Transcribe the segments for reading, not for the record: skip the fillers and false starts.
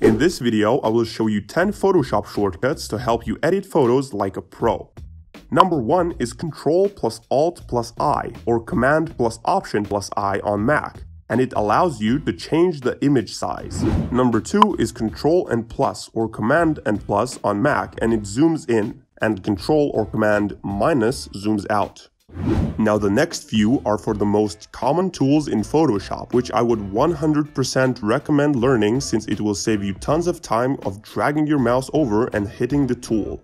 In this video, I will show you 10 Photoshop shortcuts to help you edit photos like a pro. Number 1 is Ctrl plus Alt plus I or Command plus Option plus I on Mac, and it allows you to change the image size. Number 2 is Ctrl and plus or Command and plus on Mac, and it zooms in, and Ctrl or Command minus zooms out. Now the next few are for the most common tools in Photoshop, which I would 100% recommend learning since it will save you tons of time of dragging your mouse over and hitting the tool.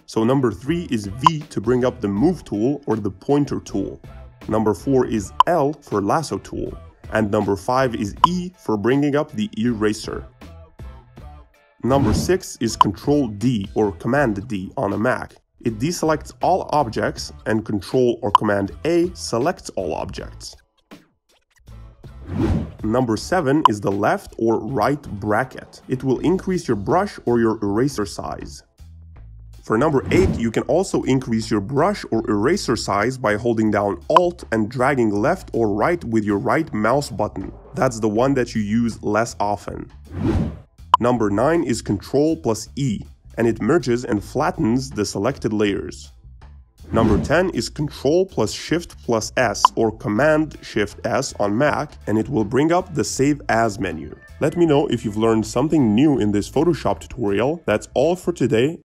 So number 3 is V to bring up the Move tool or the Pointer tool. Number 4 is L for Lasso tool. And number 5 is E for bringing up the Eraser. Number 6 is Ctrl D or Command D on a Mac. It deselects all objects, and Ctrl or Command A selects all objects. Number 7 is the left or right bracket. It will increase your brush or your eraser size. For number 8, you can also increase your brush or eraser size by holding down Alt and dragging left or right with your right mouse button. That's the one that you use less often. Number 9 is Ctrl plus E, and it merges and flattens the selected layers. Number 10 is Ctrl plus Shift plus S or Command Shift S on Mac, and it will bring up the Save As menu. Let me know if you've learned something new in this Photoshop tutorial. That's all for today.